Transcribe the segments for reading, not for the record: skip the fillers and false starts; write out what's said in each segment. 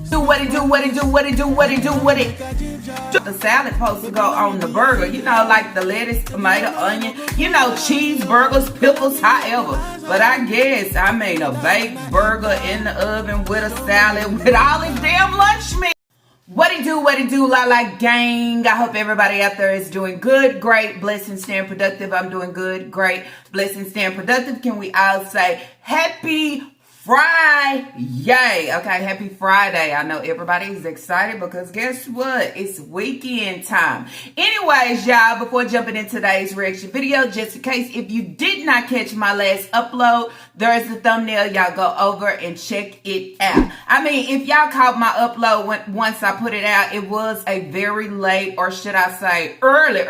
Do what it do, what it do, what it do, what it do, what it do. The salad supposed to go on the burger, you know, like the lettuce, tomato, onion, you know, cheeseburgers, pickles, however. But I guess I made a baked burger in the oven with a salad with all this damn lunch meat. What it do, la gang. I hope everybody out there is doing good, great, blessed, and staying productive. I'm doing good, great, blessed, and staying productive. Can we all say happy Friday? Okay, happy Friday. I know everybody is excited because guess what? It's weekend time. Anyways, y'all, before jumping into today's reaction video, just in case if you did not catch my last upload, there's the thumbnail. Y'all go over and check it out. I mean, if y'all caught my upload once I put it out, it was a very late, or should I say early,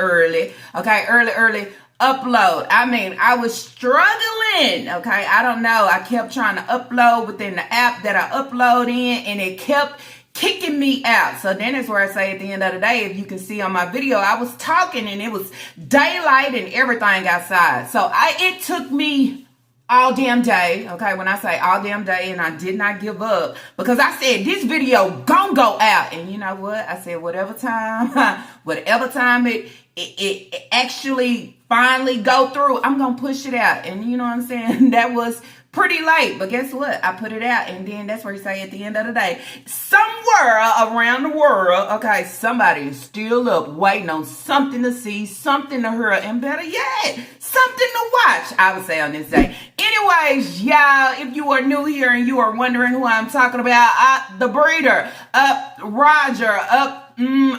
okay, early upload. I mean, I was struggling, okay? I don't know. I kept trying to upload within the app that I upload in, and it kept kicking me out. So then is where I say at the end of the day, if you can see on my video, I was talking and it was daylight and everything outside. So it took me all damn day, okay? When I say all damn day, and I did not give up because I said this video gonna go out. And you know what? I said whatever time it actually finally go through, I'm gonna push it out. And you know what I'm saying? That was pretty late, but guess what? I put it out, and then that's where you say at the end of the day, somewhere around the world, okay, somebody is still up waiting on something to see, something to hear, and better yet, something to watch, I would say on this day. Anyways, y'all, if you are new here and you are wondering who I'm talking about, the breeder, Roger,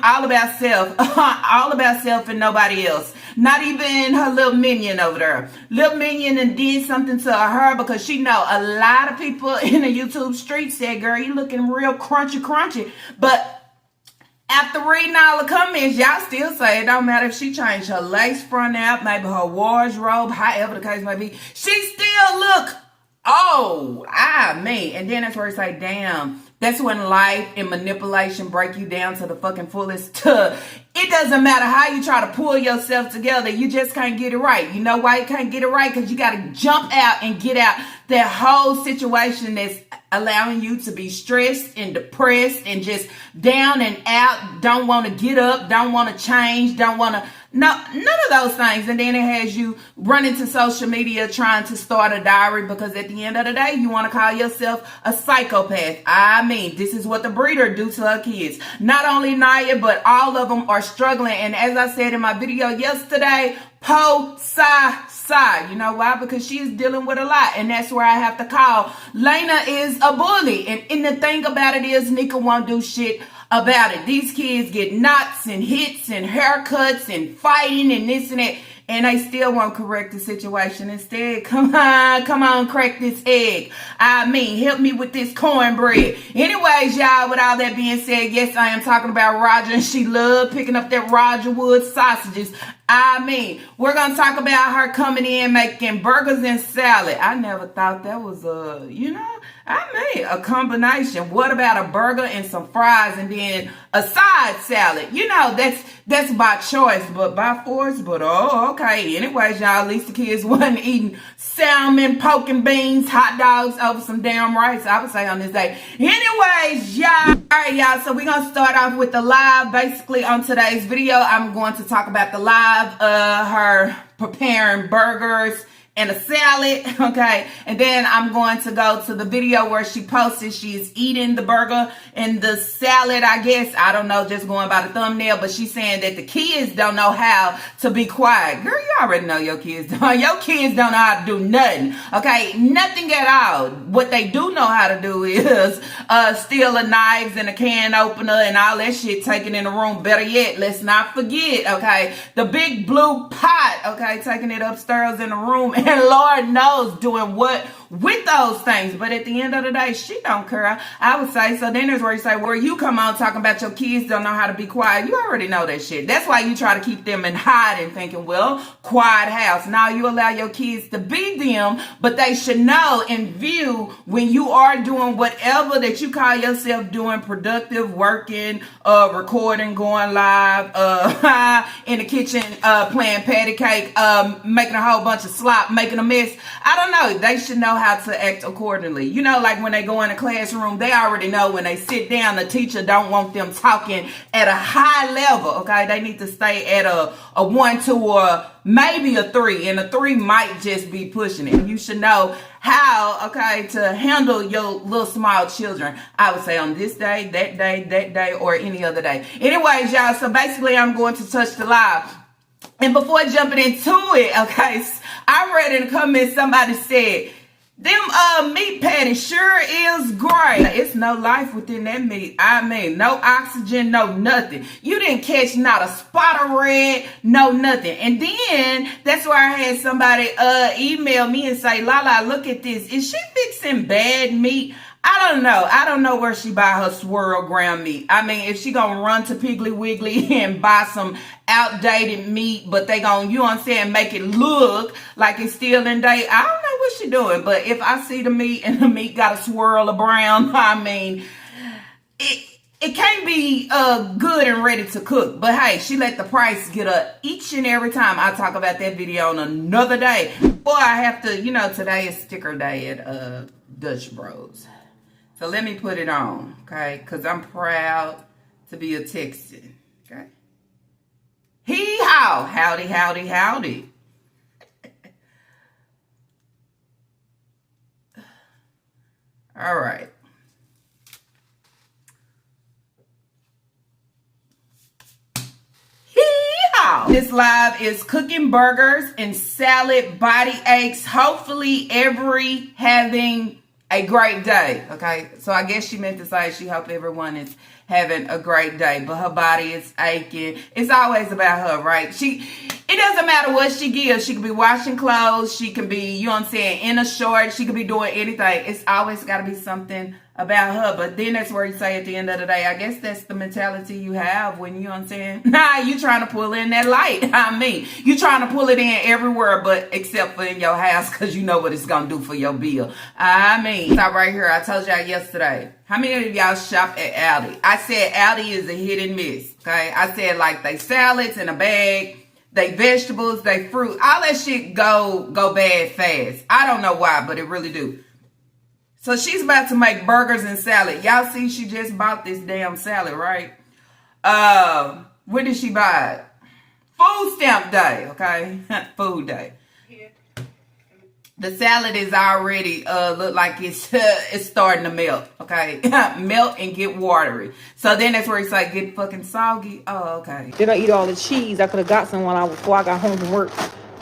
all about self, all about self and nobody else. Not even her little minion over there. Little minion and did something to her because she know a lot of people in the YouTube street said, girl, you looking real crunchy. But after reading all the comments, y'all still say it don't matter if she changed her lace front out, maybe her wardrobe, however the case may be. She still look, and then that's where it's like, damn, that's when life and manipulation break you down to the fucking fullest. It doesn't matter how you try to pull yourself together. You just can't get it right. You know why you can't get it right? Because you got to jump out and get out that whole situation that's allowing you to be stressed and depressed and just down and out. Don't want to get up. Don't want to change. Don't want to. No, none of those things. And then it has you running to social media trying to start a diary because at the end of the day, you want to call yourself a psychopath. I mean, this is what the breeder do to her kids. Not only Naya, but all of them are struggling. And as I said in my video yesterday, you know why? Because she is dealing with a lot. And that's where I have to call. Lena is a bully. And the thing about it is Nika won't do shit about it. These kids get knocks and hits and haircuts and fighting and this and that, and they still won't correct the situation. Instead, come on, crack this egg. I mean, help me with this cornbread. Anyways, y'all, with all that being said, yes, I am talking about Roger, and she loved picking up that Roger Wood sausages. I mean, we're going to talk about her coming in making burgers and salad. I never thought that was a combination. What about a burger and some fries and then a side salad? You know, that's by choice, but by force. But okay. Anyways, y'all, at least the kids wasn't eating salmon, pork and beans, hot dogs over some damn rice, I would say, on this day. Anyways, y'all. All right, y'all. So we're going to start off with the live. Basically, on today's video, I'm going to talk about the live, her preparing burgers and a salad, okay? And then I'm going to go to the video where she posted she's eating the burger and the salad, I guess. I don't know, just going by the thumbnail, but she's saying that the kids don't know how to be quiet. Girl, you already know your kids don't. Your kids don't know how to do nothing, okay? Nothing at all. What they do know how to do is steal a knives and a can opener and all that shit taken in the room. Better yet, let's not forget, okay, the big blue pot, okay, taking it upstairs in the room. And Lord knows doing what with those things. But at the end of the day, she don't care, I would say. So then there's where you say, where you come on talking about your kids don't know how to be quiet. You already know that shit. That's why you try to keep them in hiding, thinking, well, quiet house. Now you allow your kids to be them, but they should know and view when you are doing whatever that you call yourself doing, productive, working, recording, going live, in the kitchen, playing patty cake, making a whole bunch of slop, making a mess. I don't know. They should know how to act accordingly. You know, like when they go in a classroom, they already know when they sit down, the teacher don't want them talking at a high level, okay? They need to stay at a 1, 2, or maybe a 3, and a 3 might just be pushing it. You should know how, okay, to handle your little small children. I would say on this day, that day, or any other day. Anyways, y'all, so basically I'm going to touch the live. And before jumping into it, okay, I read in the comments somebody said, them meat patties sure is great. It's no life within that meat. I mean, no oxygen, no nothing. You didn't catch not a spot of red, no nothing. And then that's where I had somebody email me and say, Lala, look at this. Is she fixing bad meat? I don't know. I don't know where she buy her swirl ground meat. I mean, if she gonna run to Piggly Wiggly and buy some outdated meat, but they gonna, you know what I'm saying, make it look like it's still in date. I don't know what she doing, but if I see the meat and the meat got a swirl of brown, I mean, it can't be good and ready to cook. But hey, she let the price get up each and every time. I talk about that video on another day. Boy, I have to, you know, today is sticker day at Dutch Bros. So let me put it on, okay? Because I'm proud to be a Texan, okay? Hee-haw! Howdy, howdy, howdy. All right. Hee-haw! This live is cooking burgers and salad body aches. Hopefully every having a great day, okay? So I guess she meant to say she hope everyone is having a great day, but her body is aching. It's always about her, right? It doesn't matter what she gives. She could be washing clothes. She can be, you know what I'm saying, in a short. She could be doing anything. It's always got to be something about her. But then that's where you say at the end of the day, I guess that's the mentality you have when, you know what I'm saying? Nah, you trying to pull in that light. I mean, you trying to pull it in everywhere but except for in your house because you know what it's going to do for your bill. I mean, stop right here. I told y'all yesterday. How many of y'all shop at Aldi? I said Aldi is a hit and miss, okay? I said like they salads in a bag, they vegetables, they fruit. All that shit go bad fast. I don't know why, but it really do. So she's about to make burgers and salad. Y'all see she just bought this damn salad, right? When did she buy it? Food stamp day, okay? Food day. The salad is already look like it's starting to melt, okay? Melt and get watery. So then that's where it's like get fucking soggy. Oh, okay. Did I eat all the cheese? I could have got some before I got home from work.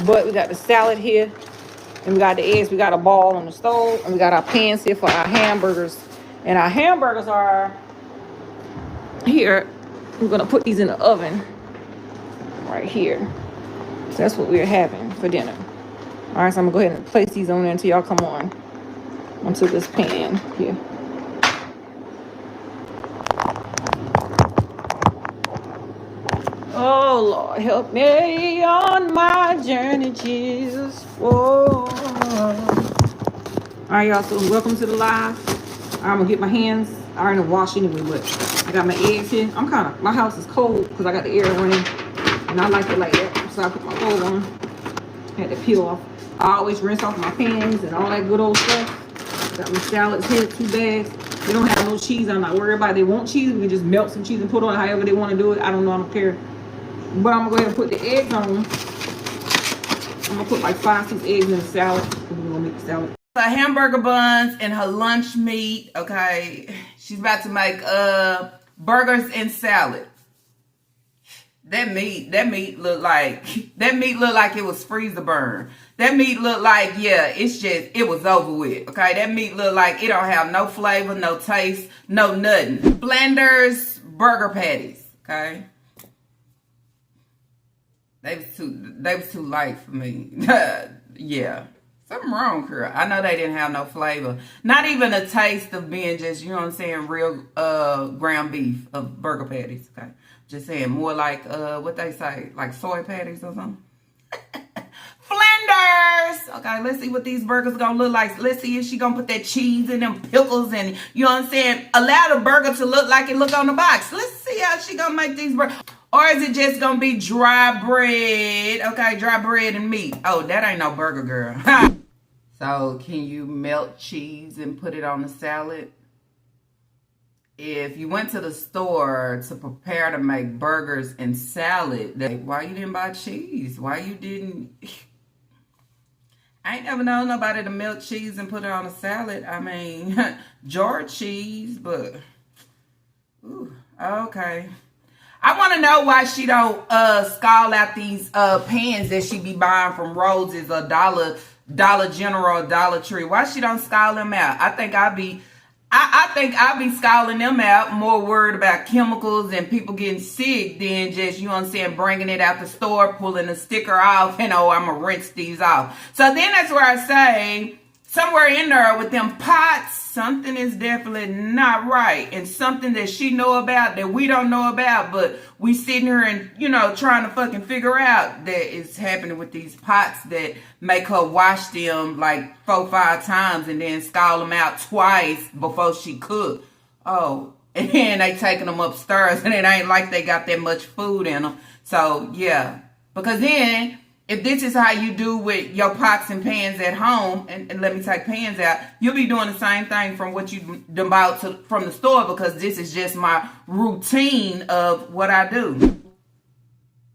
But we got the salad here. And we got the eggs. We got a ball on the stove. And we got our pans here for our hamburgers. And our hamburgers are here. We're going to put these in the oven right here. So that's what we're having for dinner. All right, so I'm going to go ahead and place these on there until y'all come on onto this pan here. Oh, Lord, help me on my journey, Jesus. Whoa. All right, y'all, so welcome to the live. I'm going to get my hands. I already wash anyway, but I got my eggs here. My house is cold because I got the air running, and I like it like that. So I put my clothes on. I had to peel off. I always rinse off my pans and all that good old stuff. Got my salads here, 2 bags. They don't have no cheese. I'm not worried about it. They want cheese. We can just melt some cheese and put on it however they want to do it. I don't know. I don't care. But I'm going to go ahead and put the eggs on. I'm going to put like 5, 6 eggs in the salad. We're going to make the salad. Her hamburger buns and her lunch meat, okay? She's about to make burgers and salad. That meat looked like it was freezer burn. That meat looked like, yeah, it was over with, okay? That meat looked like it don't have no flavor, no taste, no nothing. Blender's burger patties, okay? They was too light for me. Yeah. Something wrong, girl. I know they didn't have no flavor. Not even a taste of being just, you know what I'm saying, real ground beef of burger patties, okay? Just saying, more like, what they say, like soy patties or something. Flinders! Okay, let's see what these burgers gonna look like. Let's see if she gonna put that cheese and them pickles and, you know what I'm saying, allow the burger to look like it look on the box. Let's see how she gonna make these burgers. Or is it just gonna be dry bread? Okay, dry bread and meat. Oh, that ain't no burger, girl. So can you melt cheese and put it on the salad? If you went to the store to prepare to make burgers and salad, why you didn't buy cheese? Why you didn't? I ain't never known nobody to melt cheese and put it on a salad. I mean, jar cheese, but ooh, okay. I want to know why she don't scald out these pans that she be buying from Rose's or Dollar General, Dollar Tree. Why she don't scald them out? I think I'd be scalding them out, more worried about chemicals and people getting sick than just, you know what I'm saying, bringing it out the store, pulling the sticker off, and oh, I'm going to rinse these off. So then that's where I say, somewhere in there with them pots, something is definitely not right. And something that she know about that we don't know about, but we sitting here and, you know, trying to fucking figure out that it's happening with these pots that make her wash them like 4-5 times and then scald them out twice before she cook. Oh, and then they taking them upstairs and it ain't like they got that much food in them. So, yeah. Because then, if this is how you do with your pots and pans at home, and let me take pans out, you'll be doing the same thing from what you bought from the store, because this is just my routine of what I do.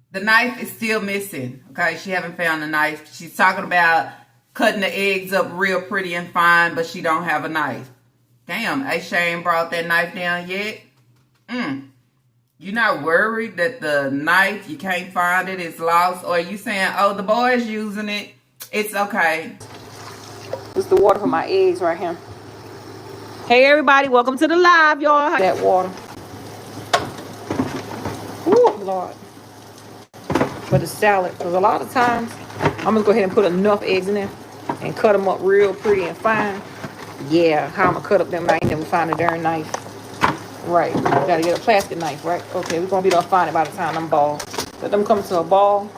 The knife is still missing. Okay, she haven't found the knife. She's talking about cutting the eggs up real pretty and fine, but she don't have a knife. Damn, Aisha ain't brought that knife down yet. You're not worried that the knife, you can't find it, it's lost? Or are you saying, oh, the boy's using it, it's okay? This is the water for my eggs right here. Hey, everybody, welcome to the live, y'all. That water. Ooh, Lord. For the salad. Because a lot of times, I'm going to go ahead and put enough eggs in there and cut them up real pretty and fine. Yeah, how I'm going to cut up them, I ain't never find a darn knife. Right, gotta get a plastic knife, right? Okay, we're gonna be able to find it by the time I'm ball. Let them come to a ball.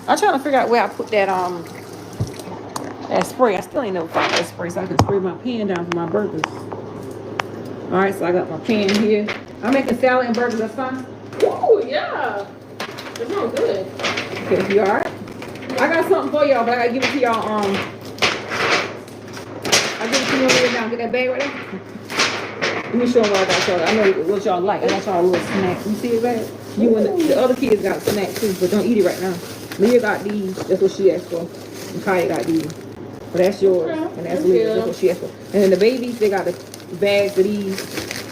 I'm trying to figure out where I put that that spray. I still ain't never found that spray, so I can spray my pan down for my burgers. All right, so I got my pan here. I'm making salad and burgers. That's fine. Ooh, yeah. It smells good. Okay, you all right? I got something for y'all, but I gotta give it to y'all. I give it to you over there now. Get that bag right there. Let me show them what I got y'all. I know what y'all like. I got y'all a little snack. You see it, babe? You and the other kids got snacks too, but don't eat it right now. Leah got these. That's what she asked for. And Kaya got these. But that's yours. Okay. And that's Leah. That's what she asked for. And then the babies, they got the bags of these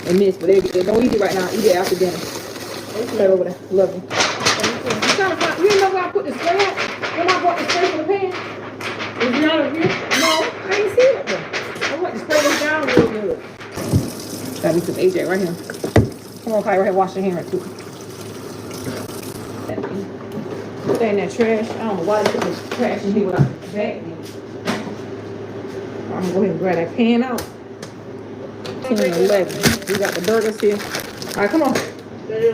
and this. But they don't eat it right now. Eat it after dinner. Okay. Right over there. Love you. I'm trying to find, you know where I put the spray at? When I bought the spray for the pan? Is it not over here? No, I ain't see it though. I want to spray this down real good. Got me some AJ right here. Come on, Kai, right here, wash your hands too. Put that in that trash. I don't know why they put this trash in here without the bag. I'm gonna go ahead and grab that pan out. 10 and 11. We got the burgers here. All right, come on.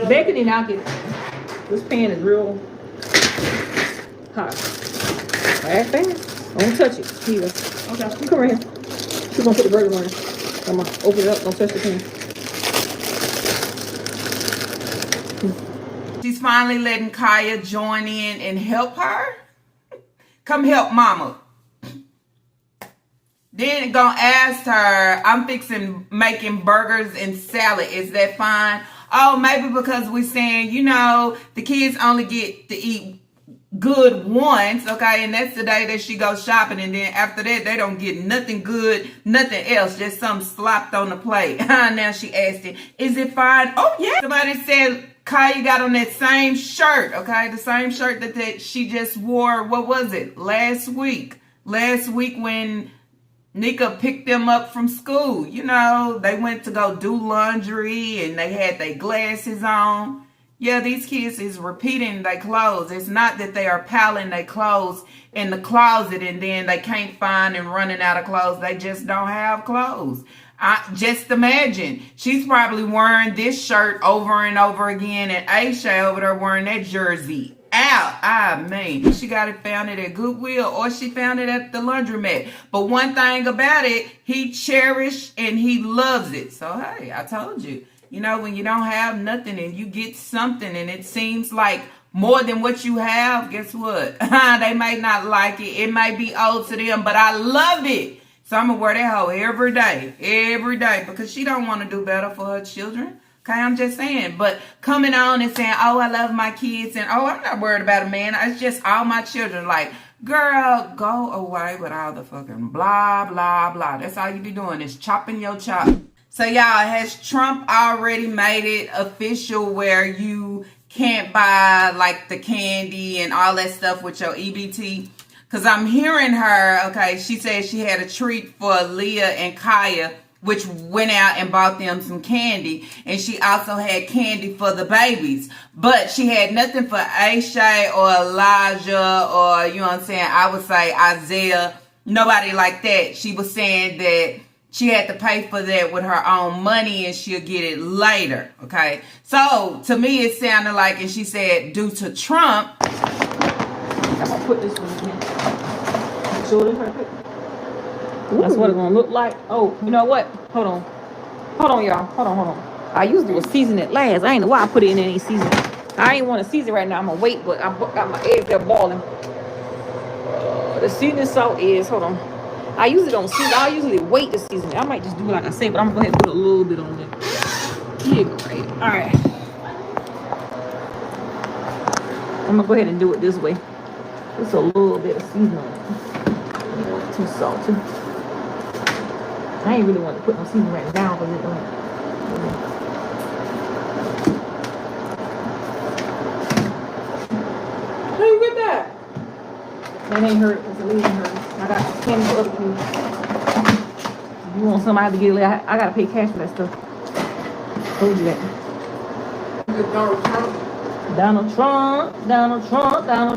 Bacon and I'll get it. This pan is real hot. All right, fan. Don't touch it. Here. Okay, you come right here. She's gonna put the burger on it. Come on, open it up. Don't touch the pan. She's finally letting Kaya join in and help her. Come help mama. Then gonna ask her, I'm making burgers and salad. Is that fine? Oh, maybe because we're saying, you know, the kids only get to eat good once, okay, and that's the day that she goes shopping, and then after that they don't get nothing good, nothing else, just something slopped on the plate. Now she asked it, is it fine? Oh yeah, somebody said Kaya got on that same shirt, okay, the same shirt that she just wore, what was it, last week when Nika picked them up from school. You know, they went to go do laundry and they had their glasses on. Yeah, these kids is repeating their clothes. It's not that they are piling their clothes in the closet and then they can't find and running out of clothes. They just don't have clothes. Just imagine. She's probably wearing this shirt over and over again, and Aisha over there wearing that jersey out. I mean, she got it, found it at Goodwill, or she found it at the laundromat. But one thing about it, he cherished and he loves it. So, hey, I told you. You know, when you don't have nothing and you get something and it seems like more than what you have, guess what? They may not like it. It may be old to them, but I love it. So I'm going to wear that hoe every day, because she don't want to do better for her children. Okay, I'm just saying. But coming on and saying, oh, I love my kids, and oh, I'm not worried about a man. It's just all my children. Like, girl, go away with all the fucking blah, blah, blah. That's all you be doing is chopping your chop. So, y'all, has Trump already made it official where you can't buy, like, the candy and all that stuff with your EBT? Because I'm hearing her, okay, she said she had a treat for Leah and Kaya, which went out and bought them some candy. And she also had candy for the babies. But she had nothing for Aisha or Elijah or, you know what I'm saying, I would say Isaiah. Nobody like that. She was saying that she had to pay for that with her own money and she'll get it later, okay? So, to me, it sounded like, and she said, due to Trump. I'm going to put this one in here. Show this right quick. That's what it's gonna look like. Oh, you know what? Hold on, y'all. Hold on. I usually will season it last. I ain't know why I put it in any season. I ain't want to season right now. I'm gonna wait, but I got my eggs there boiling. The seasoning salt is. Hold on. I usually don't season. I usually wait to season it. I might just do like I say, but I'm gonna go ahead and put a little bit on there. Here you go. Right. All right. I'm gonna go ahead and do it this way. Just a little bit of seasoning. Too salty. I ain't really want to put no seasoning right down because it don't. How you get that? That ain't hurt. It's a little hurt. I got candy for other people. If you want somebody to get it, I gotta pay cash for that stuff. Told you that. Donald Trump.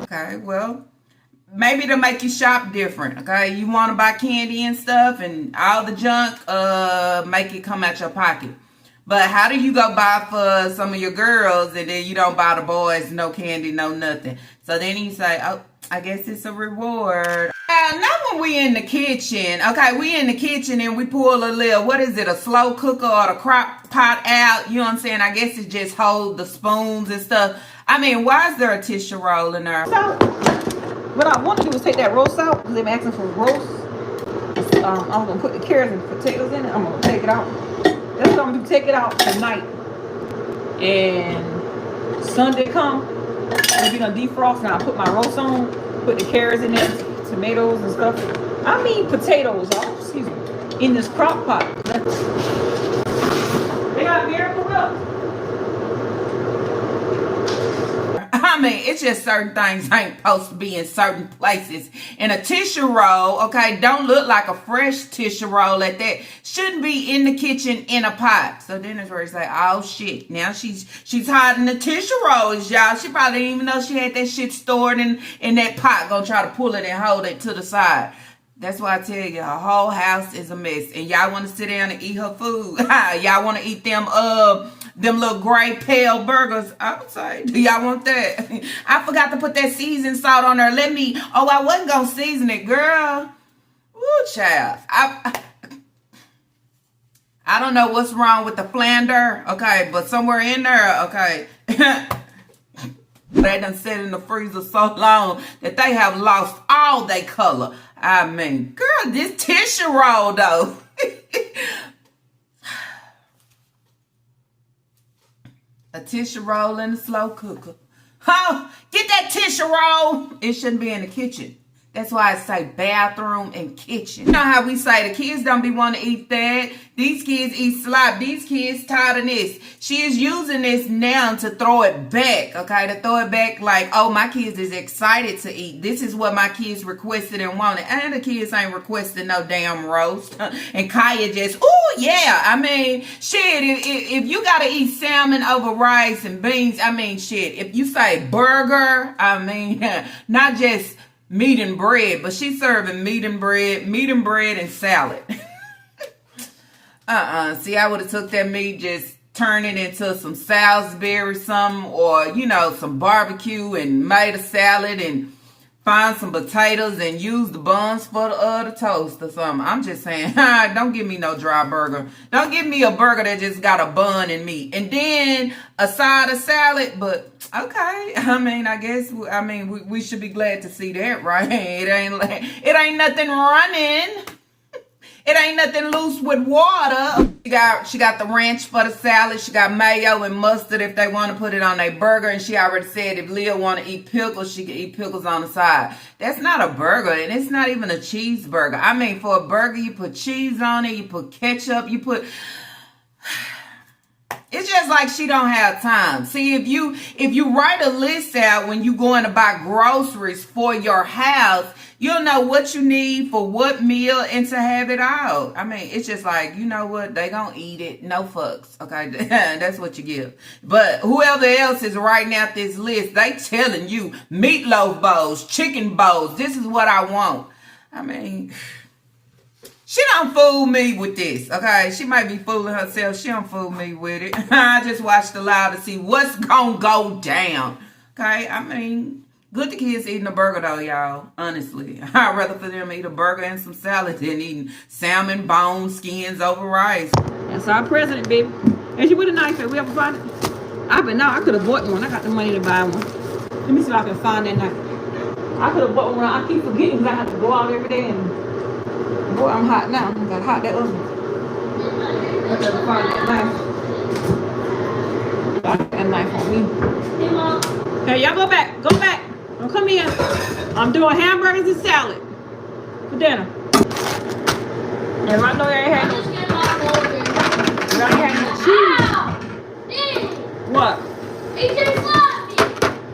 Okay, well, maybe to make you shop different, okay? You want to buy candy and stuff and all the junk, make it come out your pocket. But how do you go buy for some of your girls and then you don't buy the boys no candy, no nothing? So then you say, oh, I guess it's a reward. Now when we in the kitchen, okay, we in the kitchen and we pull a little, what is it, a slow cooker or the crock pot out? You know what I'm saying? I guess it just holds the spoons and stuff. I mean, why is there a tissue roll in there? What I want to do is take that roast out because they're asking for roast. I'm going to put the carrots and potatoes in it. I'm going to take it out. That's what I'm going to take it out tonight. And Sunday come, I'll be going to defrost and I'll put my roast on, put the carrots in there, tomatoes and stuff. I mean potatoes, excuse me, in this crock pot. They got Miracle Whip. I mean, it's just certain things ain't supposed to be in certain places. And a tissue roll, okay, don't look like a fresh tissue roll at that. Shouldn't be in the kitchen in a pot. So then it's where it's like, oh shit. Now she's hiding the tissue rolls, y'all. She probably didn't even know she had that shit stored in that pot. Gonna try to pull it and hold it to the side. That's why I tell you, her whole house is a mess. And y'all want to sit down and eat her food. Y'all want to eat them little gray pale burgers. I would say, do y'all want that? I forgot to put that seasoned salt on there. I wasn't going to season it, girl. Ooh, child. I don't know what's wrong with the flander, okay, but somewhere in there, okay. They done sit in the freezer so long that they have lost all their color. I mean, girl, this tissue roll, though. A tissue roll in the slow cooker. Oh, get that tissue roll. It shouldn't be in the kitchen. That's why I say bathroom and kitchen. You know how we say the kids don't be want to eat that. These kids eat slop. These kids tired of this. She is using this now to throw it back. Okay, to throw it back like, oh, my kids is excited to eat. This is what my kids requested and wanted. And the kids ain't requesting no damn roast. And Kaya just, oh yeah. I mean, shit, if you got to eat salmon over rice and beans, I mean, shit. If you say burger, I mean, not just meat and bread, but she's serving meat and bread and salad. See, I would have took that meat, just turn it into some Salisbury something, or, you know, some barbecue and made a salad and find some potatoes and use the buns for the toast or something. I'm just saying, don't give me no dry burger. Don't give me a burger that just got a bun and meat. And then a side of salad, but okay. I mean, I guess, we should be glad to see that, right? It ain't nothing running. It ain't nothing loose with water. She got the ranch for the salad. She got mayo and mustard if they want to put it on their burger. And she already said if Leah want to eat pickles, she can eat pickles on the side. That's not a burger, and it's not even a cheeseburger. I mean, for a burger, you put cheese on it, you put ketchup, you put... It's just like she don't have time. See, if you write a list out when you going to buy groceries for your house, you'll know what you need for what meal and to have it all. I mean, it's just like, you know what? They gonna eat it. No fucks. Okay, that's what you give. But whoever else is writing out this list, they telling you meatloaf bowls, chicken bowls. This is what I want. I mean... She don't fool me with this, okay? She might be fooling herself. She don't fool me with it. I just watched the live to see what's gonna go down, okay? I mean, good the kids eating a burger, though, y'all. Honestly, I'd rather for them eat a burger and some salad than eating salmon, bone, skins over rice. That's our president, baby. And she with a knife. We ever find it? I could have bought one. I got the money to buy one. Let me see if I can find that knife. I could have bought one. I keep forgetting because I have to go out every day and... Boy, I'm hot now. I got hot that other one. I gotta find that knife. Got that knife on me. Hey, y'all go back. Go back. Don't come in. I'm doing hamburgers and salad for dinner. And I know you ain't had no cheese. What?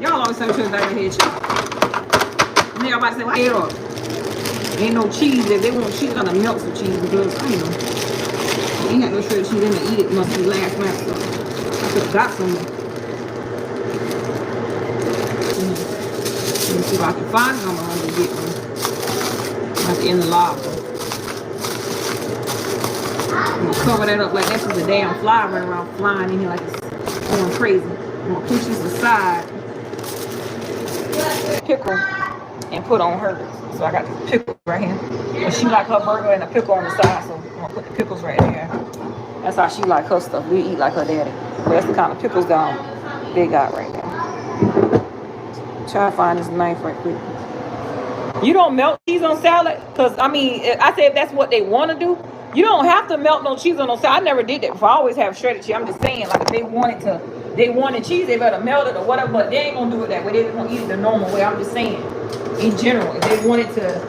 Y'all always say shit about your head cheese. And then y'all about to say, why head off? Ain't no cheese. If they want cheese, I'm gonna melt some cheese because I don't know. Ain't had no shredded cheese in there. Eat it must be last night. So I could have got some. Let me see if I can find it. I'm gonna get one. At the end of the lava. I'm gonna cover that up like that's just a damn fly running around flying in here like it's going crazy. I'm gonna push this aside. Pickle and put on hers. So I got the pickles right here. And she like her burger and a pickle on the side, so I'm gonna put the pickles right there. That's how she like her stuff. We eat like her daddy. But that's the kind of pickles they got right there. Try to find this knife right quick. You don't melt cheese on salad? Because, I mean, I said if that's what they want to do, you don't have to melt no cheese on no salad. I never did that before. I always have shredded cheese. I'm just saying, like, if they wanted cheese, they better melt it or whatever. But they ain't going to do it that way. They just going to eat it the normal way. I'm just saying. In general, if they wanted to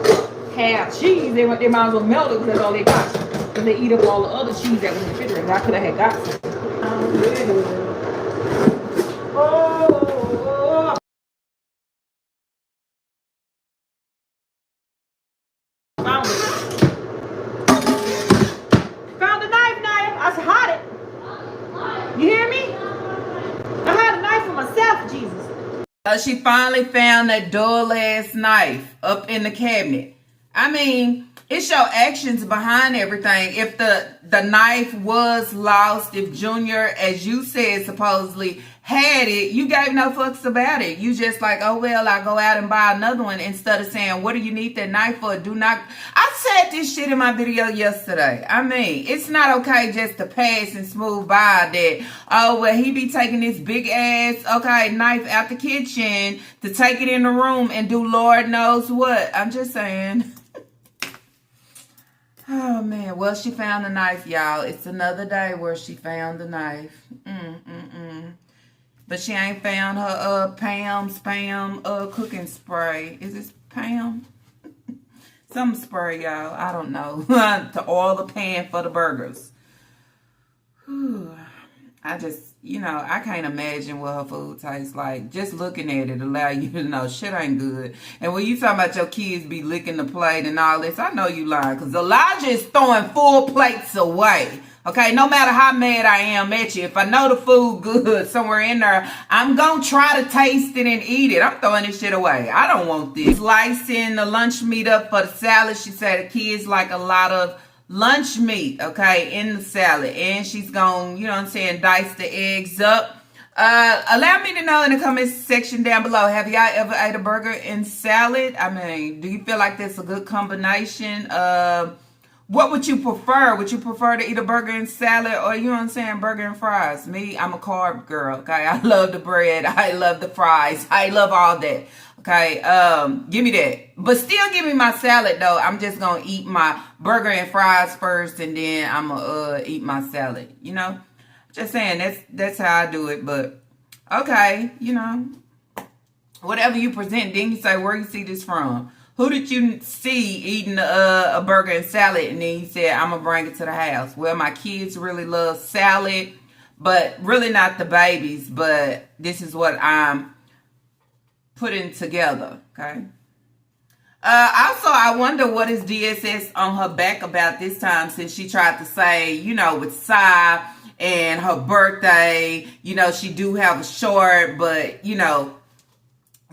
have cheese, they might as well melt it because that's all they got. Because they eat up all the other cheese that was in the refrigerator. I could have had got some. Oh. Found it. Found the knife. I hot it. You hear me? I had a knife for myself, Jesus. She finally found that dull ass knife up in the cabinet. I mean, it's your actions behind everything. If the knife was lost, if Junior, as you said, supposedly had it, you gave no fucks about it. You just like, oh well, I'll go out and buy another one instead of saying, what do you need that knife for? Do not. I said this shit in my video yesterday. I mean, it's not okay just to pass and smooth by that. Oh well, he be taking this big ass knife out the kitchen to take it in the room and do Lord knows what. I'm just saying. Oh man, well she found the knife, y'all. It's another day where she found the knife. But she ain't found her Spam cooking spray. Is this Pam? Some spray, y'all. I don't know. To oil the pan for the burgers. Whew. I just, I can't imagine what her food tastes like. Just looking at it allow you to know shit ain't good. And when you talking about your kids be licking the plate and all this, I know you lying. Because Elijah is throwing full plates away. Okay, no matter how mad I am at you, if I know the food good somewhere in there, I'm going to try to taste it and eat it. I'm throwing this shit away. I don't want this. Slicing the lunch meat up for the salad. She said the kids like a lot of lunch meat, okay, in the salad. And she's going, dice the eggs up. Allow me to know in the comments section down below. Have y'all ever ate a burger and salad? I mean, do you feel like that's a good combination? What would you prefer? Would you prefer to eat a burger and salad, or you know what I'm saying, burger and fries? Me, I'm a carb girl. Okay, I love the bread. I love the fries. I love all that. Okay, give me that. But still give me my salad though. I'm just gonna eat my burger and fries first, and then I'm gonna eat my salad. You know. Just saying, that's how I do it. But okay, you know, whatever you present, then you say, where you see this from? Who did you see eating a burger and salad? And then you said, I'm gonna bring it to the house. Well, my kids really love salad, but really not the babies. But this is what I'm putting together. Okay. Also, I wonder what is DSS on her back about this time, since she tried to say, you know, with Sai and her birthday, you know, she do have a short, but, you know,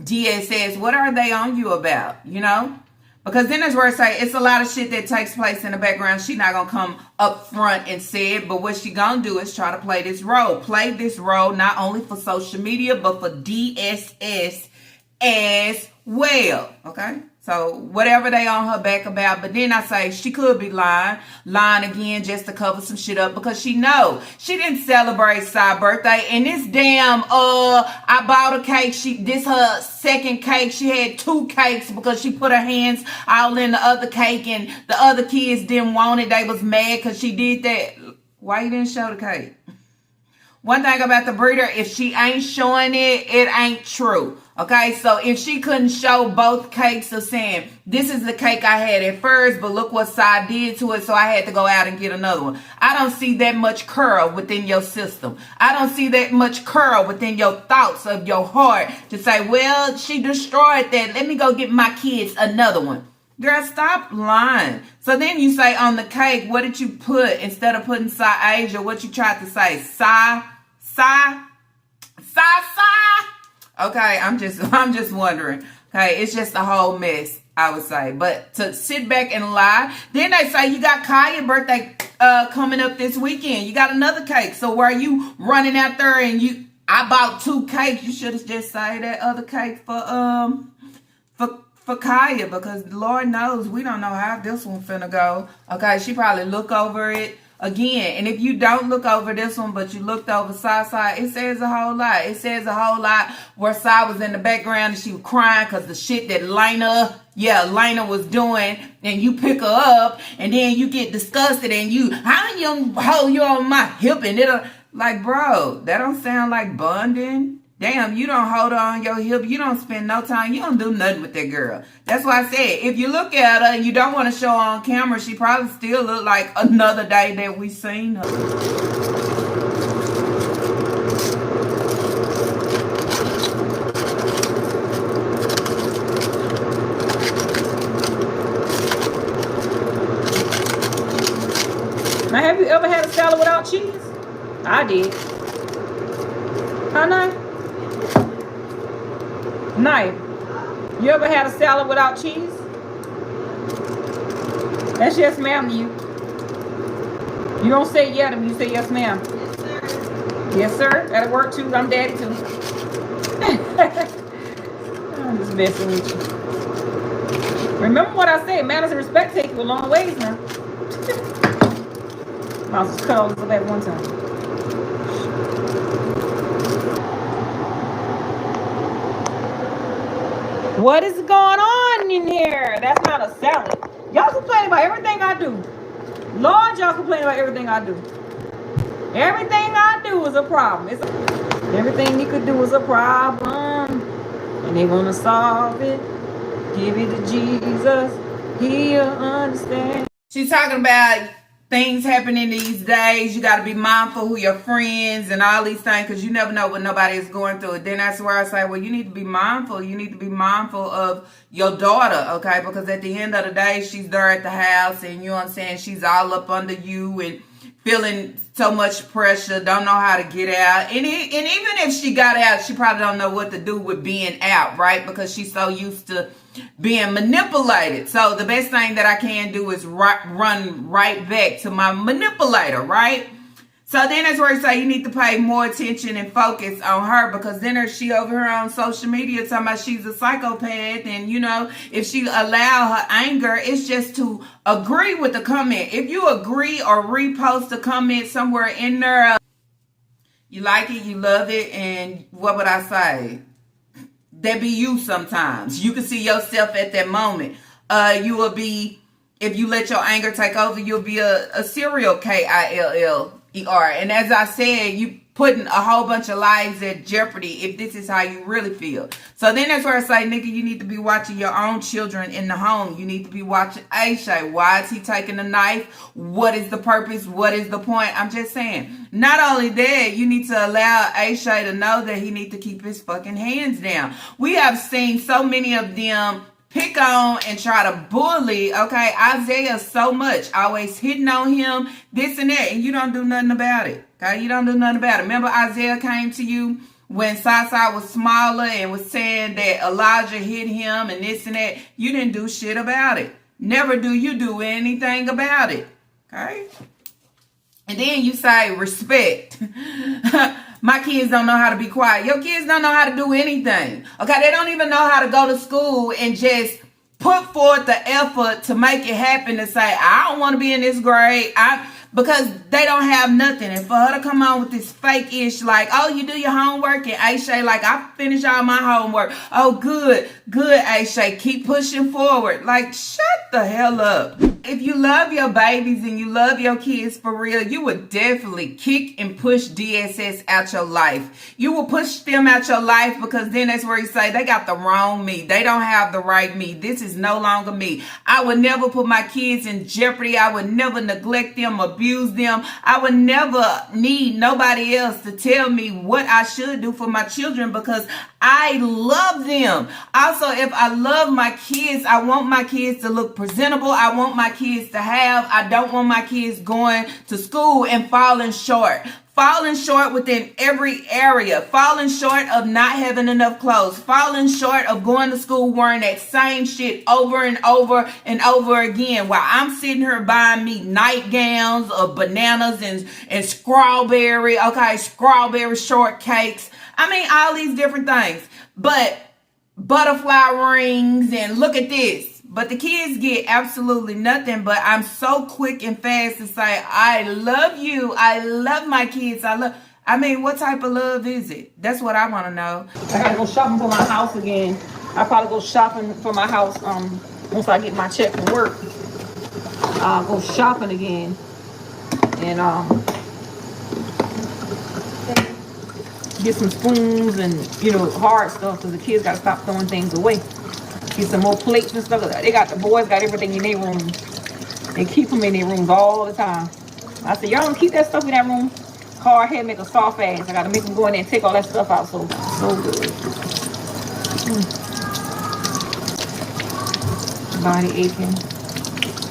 DSS, what are they on you about, you know? Because then there's where it say, it's a lot of shit that takes place in the background. She not going to come up front and say it, but what she going to do is try to play this role. Play this role not only for social media, but for DSS as well, okay? So whatever they on her back about, but then I say she could be lying again just to cover some shit up, because she know she didn't celebrate Sai's birthday. And this damn I bought a cake. This her second cake. She had 2 cakes because she put her hands all in the other cake, and the other kids didn't want it. They was mad because she did that. Why you didn't show the cake? One thing about the breeder, if she ain't showing it, it ain't true. Okay, so if she couldn't show both cakes of saying, this is the cake I had at first, but look what Sai did to it, so I had to go out and get another one. I don't see that much curl within your system. I don't see that much curl within your thoughts of your heart to say, well, she destroyed that. Let me go get my kids another one. Girl, stop lying. So then you say on the cake, what did you put instead of putting Sai Asia? What you tried to say? Sai. Okay, I'm just wondering. Okay, it's just a whole mess, I would say. But to sit back and lie, then they say you got Kaya's birthday coming up this weekend. You got another cake. So where you running out there and I bought 2 cakes. You should have just say that other cake for Kaya, because Lord knows we don't know how this one finna go. Okay, she probably look over it again. And if you don't look over this one, but you looked over Sai, it says a whole lot. It says a whole lot where Sai was in the background and she was crying because the shit that Lena was doing, and you pick her up and then you get disgusted and how you hold you on my hip, and it'll, like, bro, that don't sound like bonding. Damn, you don't hold her on your hip. You don't spend no time. You don't do nothing with that girl. That's why I said, if you look at her and you don't want to show her on camera, she probably still look like another day that we seen her. Now, have you ever had a salad without cheese? I did. Huh, Nay? Nay, you ever had a salad without cheese? That's yes, ma'am, to you. You don't say yeah to me, you say yes, ma'am. Yes, sir. Yes, sir. That'll work too. I'm daddy too. I'm just messing with you. Remember what I said, manners and respect take you a long ways now. I'll just cut all this up at one time. What is going on in here? That's not a salad. Y'all complain about everything I do. Lord, y'all complain about everything I do. Everything I do is a problem. Everything you could do is a problem. And they want to solve it. Give it to Jesus. He'll understand. She's talking about things happening these days. You got to be mindful who your friends and all these things, because you never know what nobody is going through. Then that's where I say, well, you need to be mindful. You need to be mindful of your daughter, okay? Because at the end of the day, she's there at the house, and you know what I'm saying, she's all up under you and feeling so much pressure, don't know how to get out. And even if she got out, she probably don't know what to do with being out, right? Because she's so used to being manipulated. So the best thing that I can do is run right back to my manipulator, right? So then that's where he say you need to pay more attention and focus on her, because then she over here on social media talking about she's a psychopath, and you know, if she allow her anger, it's just to agree with the comment. If you agree or repost a comment somewhere in there, you like it, you love it, and what would I say? That be you sometimes. You can see yourself at that moment. You will be, if you let your anger take over, you'll be a serial killer. And as I said, you putting a whole bunch of lives at jeopardy if this is how you really feel. So then that's where I say, nigga, you need to be watching your own children in the home. You need to be watching Aisha. Why is he taking a knife? What is the purpose? What is the point? I'm just saying. Not only that, you need to allow Aisha to know that he need to keep his fucking hands down. We have seen so many of them pick on and try to bully, okay, Isaiah so much, always hitting on him, this and that, and you don't do nothing about it, okay? You don't do nothing about it. Remember Isaiah came to you when Sasa was smaller and was saying that Elijah hit him and this and that? You didn't do shit about it. Never do you do anything about it, okay? And then you say respect. My kids don't know how to be quiet. Your kids don't know how to do anything. Okay, they don't even know how to go to school and just put forth the effort to make it happen, to say, I don't want to be in this grade. Because they don't have nothing. And for her to come on with this fake ish, like, oh, you do your homework, and Aisha, like, I finished all my homework. Oh, good, Aisha, keep pushing forward. Like, shut the hell up. If you love your babies and you love your kids for real, you would definitely kick and push DSS out your life. You will push them out your life, because then that's where you say, they got the wrong me. They don't have the right me. This is no longer me. I would never put my kids in jeopardy. I would never neglect them, abuse them. I would never need nobody else to tell me what I should do for my children, because I love them. Also, if I love my kids, I want my kids to look presentable. I want my kids to have. I don't want my kids going to school and falling short. Falling short within every area. Falling short of not having enough clothes. Falling short of going to school wearing that same shit over and over and over again. While I'm sitting here buying me nightgowns of bananas and strawberry. Okay, strawberry shortcakes. I mean, all these different things. But butterfly rings and look at this. But the kids get absolutely nothing. But I'm so quick and fast to say, I love you. I love my kids. I mean, what type of love is it? That's what I want to know. I gotta go shopping for my house again. I'll probably go shopping for my house once I get my check from work. I'll go shopping again. And get some spoons and, you know, hard stuff, because the kids gotta stop throwing things away. Get some more plates and stuff. They got, the boys got everything in their room. They keep them in their rooms all the time. I said, y'all don't keep that stuff in that room. Hard head make a soft ass. I gotta make them go in there and take all that stuff out. So good. Body aching.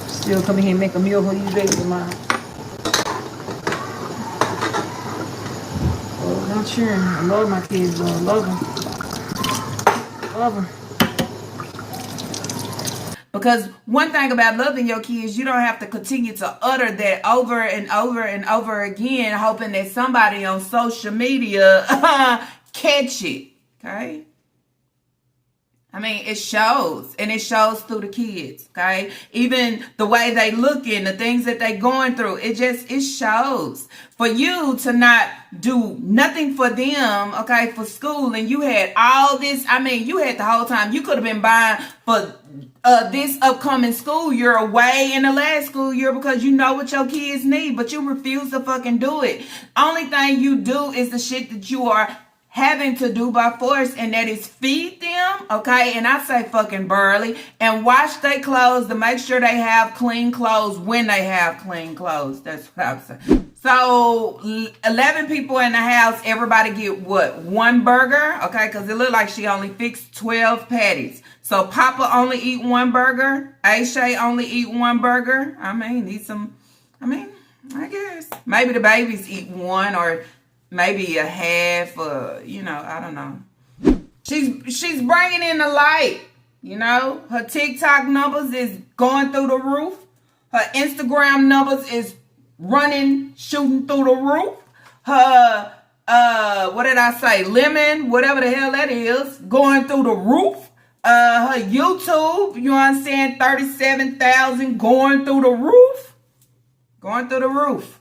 Still come in here and make a meal for these babies of mine. Oh, not sure. I love my kids, though. I love them. Love them. Because one thing about loving your kids, you don't have to continue to utter that over and over and over again, hoping that somebody on social media catch it. Okay? I mean, it shows, and it shows through the kids, okay? Even the way they looking, the things that they going through, it shows. For you to not do nothing for them, okay, for school, and you had all this, I mean, you had the whole time. You could have been buying for this upcoming school year away in the last school year, because you know what your kids need, but you refuse to fucking do it. Only thing you do is the shit that you are having to do by force, and that is feed them, okay? And I say fucking burly, and wash their clothes to make sure they have clean clothes when they have clean clothes. That's what I'm saying. So 11 people in the house, everybody get what? One burger, okay? Because it looked like she only fixed 12 patties. So Papa only eat one burger. Aisha only eat one burger. I mean, I guess. Maybe the babies eat one, or maybe a half, you know, I don't know. She's bringing in the light, you know. Her TikTok numbers is going through the roof. Her Instagram numbers is running, shooting through the roof. Her, what did I say? Lemon, whatever the hell that is, going through the roof. Her YouTube, you know what I'm saying? 37,000 going through the roof. Going through the roof.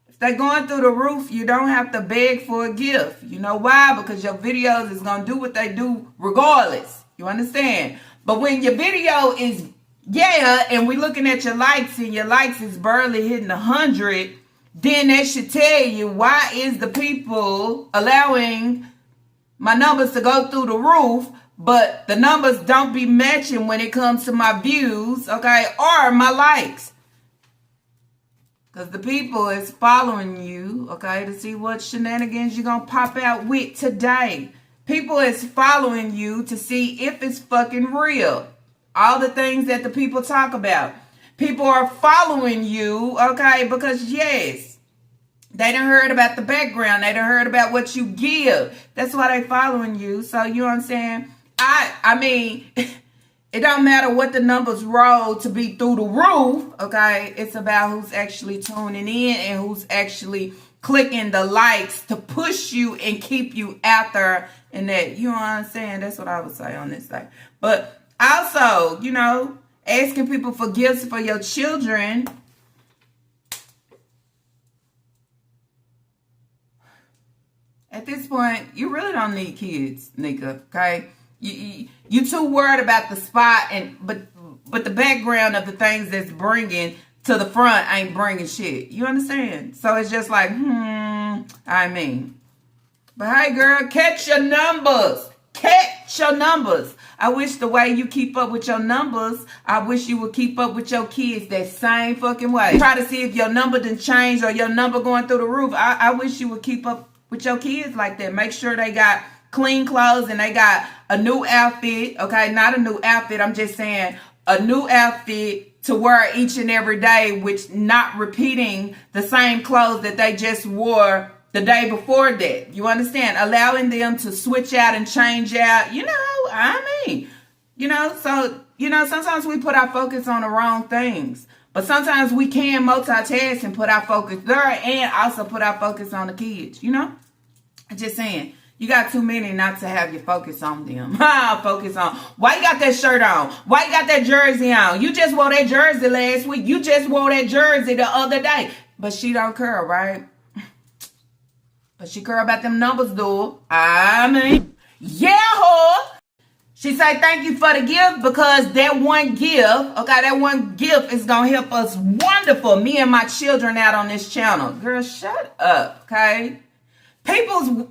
If they're going through the roof, you don't have to beg for a gift. You know why? Because your videos is going to do what they do regardless. You understand? But when your video is, and we looking at your likes and your likes is barely hitting 100, then that should tell you why is the people allowing my numbers to go through the roof, but the numbers don't be matching when it comes to my views, okay, or my likes. Because the people is following you, okay, to see what shenanigans you're going to pop out with today. People is following you to see if it's fucking real. All the things that the people talk about. People are following you, okay, because yes, they done heard about the background. They done heard about what you give. That's why they following you. So, you know what I'm saying? I mean, it don't matter what the numbers roll to be through the roof, okay? It's about who's actually tuning in and who's actually clicking the likes to push you and keep you out there and that. You know what I'm saying? That's what I would say on this side. But also, you know, asking people for gifts for your children. At this point, you really don't need kids, Nika, okay? You too worried about the spot, but the background of the things that's bringing to the front ain't bringing shit. You understand? So it's just like, I mean. But hey, girl, catch your numbers. Catch your numbers. I wish the way you keep up with your numbers, I wish you would keep up with your kids that same fucking way. Try to see if your number done changed or your number going through the roof. I wish you would keep up with your kids like that. Make sure they got clean clothes and they got a new outfit. Okay, not a new outfit. I'm just saying a new outfit to wear each and every day, which not repeating the same clothes that they just wore the day before that. You understand? Allowing them to switch out and change out. You know, I mean, you know, so, you know, sometimes we put our focus on the wrong things. But sometimes we can multitask and put our focus there and also put our focus on the kids, you know? I'm just saying, you got too many not to have your focus on them. Focus on, why you got that shirt on? Why you got that jersey on? You just wore that jersey last week. You just wore that jersey the other day. But she don't care, right? But she care about them numbers, though. I mean, yeah, whore. She say thank you for the gift because that one gift, okay, that one gift is going to help us wonderful, me and my children out on this channel. Girl, shut up, okay? People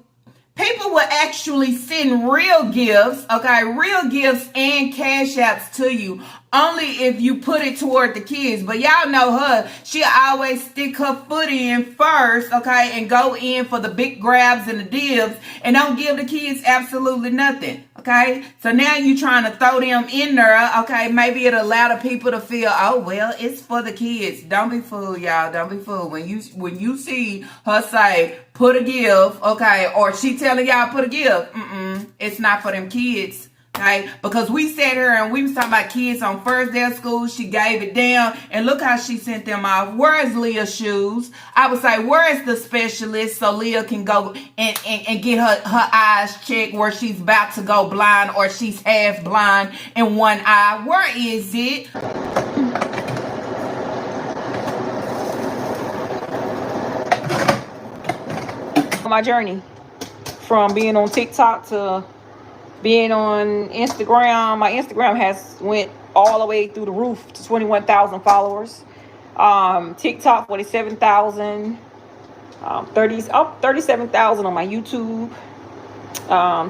will actually send real gifts, okay, real gifts and cash apps to you only if you put it toward the kids. But y'all know her. She always stick her foot in first, okay, and go in for the big grabs and the dibs and don't give the kids absolutely nothing, okay? So now you trying to throw them in there, okay? Maybe it'll allow the people to feel, oh, well, it's for the kids. Don't be fooled, y'all. Don't be fooled. When you see her say, put a gift, okay, or she telling y'all put a gift, it's not for them kids. Okay, because we sat here and we was talking about kids on first day of school. She gave it down and look how she sent them off. Where is Leah's shoes? I would say, where is the specialist so Leah can go and get her eyes checked where she's about to go blind or she's half blind in one eye? Where is it? My journey from being on TikTok to being on Instagram. My Instagram has went all the way through the roof to 21,000 followers. TikTok 47,000, 37,000 on my YouTube,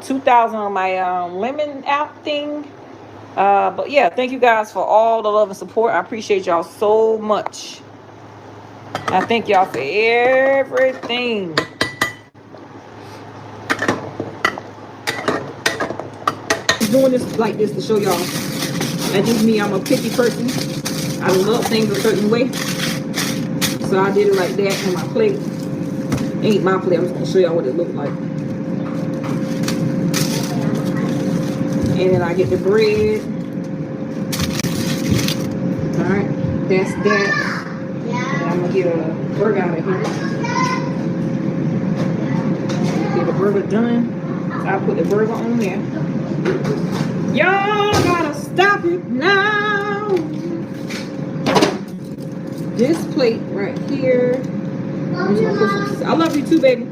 2,000 on my Lemon app thing. But yeah, thank you guys for all the love and support. I appreciate y'all so much. I thank y'all for everything. Doing this like this to show y'all that just me. I'm a picky person. I love things a certain way, so I did it like that on my plate. Ain't my plate. I'm just gonna show y'all what it looked like. And then I get the bread. All right, that's that. And I I'm gonna get a burger out of here. Get the burger done. So I'll put the burger on there. Y'all gotta stop it now. This plate right here. I'm just gonna put some, I love you too, baby.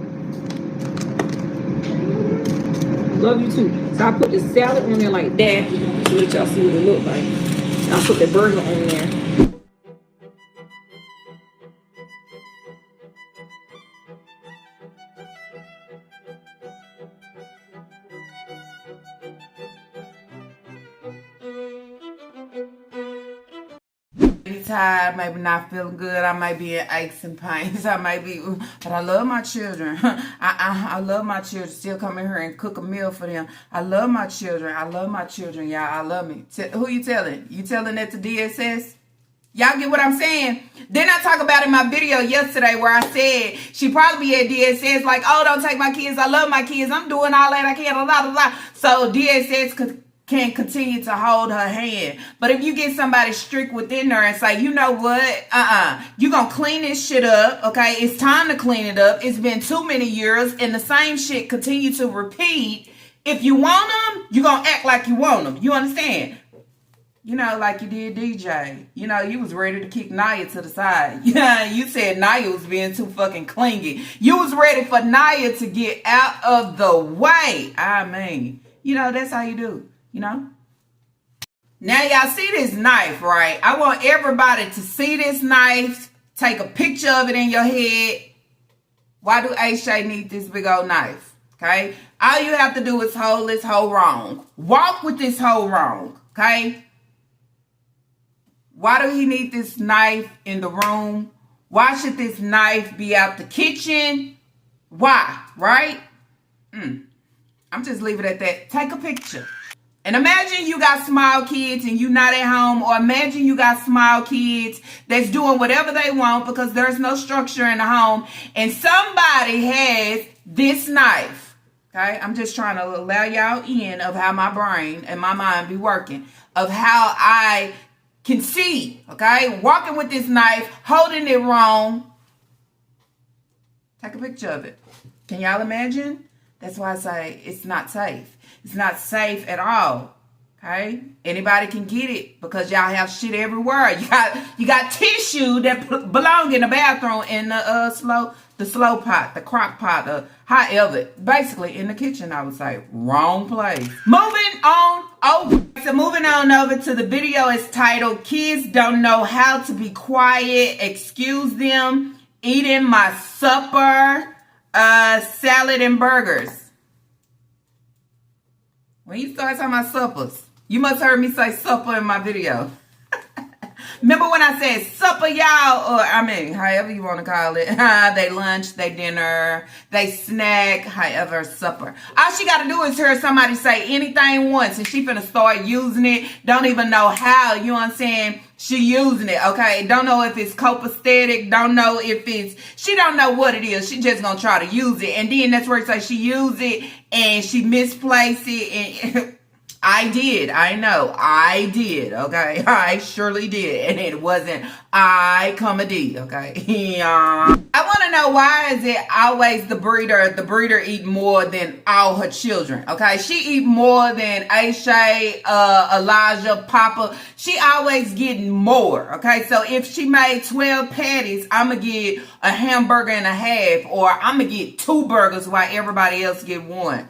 Love you too. So I put the salad on there like that to let y'all see what it look like. I'll put the burger on there. Tired, maybe not feeling good. I might be in aches and pains. I might be, but I love my children. I love my children. Still come in here and cook a meal for them. I love my children. I love my children, y'all. I love me. Who you telling? You telling that to DSS? Y'all get what I'm saying? Then I talk about in my video yesterday where I said she probably be at DSS like, oh, don't take my kids. I love my kids. I'm doing all that I can. Blah, blah, blah. So DSS can continue to hold her hand. But if you get somebody strict within her and say, you know what, you're gonna clean this shit up, okay? It's time to clean it up. It's been too many years and the same shit continue to repeat. If you want them, you're gonna act like you want them. You understand? You know, like you did DJ. You know, you was ready to kick Naya to the side. Yeah, you said Naya was being too fucking clingy. You was ready for Naya to get out of the way. I mean, you know, that's how you do. You know? Now y'all see this knife, right? I want everybody to see this knife. Take a picture of it in your head. Why do Aisha need this big old knife? Okay? All you have to do is hold this hoe wrong. Walk with this hoe wrong. Okay? Why do he need this knife in the room? Why should this knife be out the kitchen? Why? Right? I'm just leaving it at that. Take a picture. And imagine you got small kids and you not at home, or imagine you got small kids that's doing whatever they want because there's no structure in the home, and somebody has this knife. Okay, I'm just trying to allow y'all in of how my brain and my mind be working, of how I can see, okay, walking with this knife, holding it wrong. Take a picture of it. Can y'all imagine? That's why I say it's not safe. It's not safe at all. Okay? Anybody can get it because y'all have shit everywhere. You got tissue that belong in the bathroom, in the slow pot, the crock pot, however, basically in the kitchen, I would say. Wrong place. Moving on over. So moving on over to the video is titled, Kids Don't Know How to Be Quiet. Excuse them. Eating my supper, salad and burgers. When you start talking about suppers, you must heard me say supper in my video. Remember when I said supper, y'all? Or, I mean, however you want to call it. They lunch, they dinner, they snack, however, supper. All she got to do is hear somebody say anything once, and she finna start using it. Don't even know how, you know what I'm saying? She using it, okay? Don't know if it's copacetic. Don't know if it's... She don't know what it is. She just gonna try to use it. And then that's where it's like she used it, and she misplaced it, and... I did. I know. I did. Okay. I surely did. And it wasn't I, D. Okay. I want to know, why is it always the breeder eat more than all her children? Okay. She eat more than Aisha, Elijah, Papa. She always getting more. Okay. So if she made 12 patties, I'm going to get a hamburger and a half, or I'm going to get 2 burgers while everybody else get 1.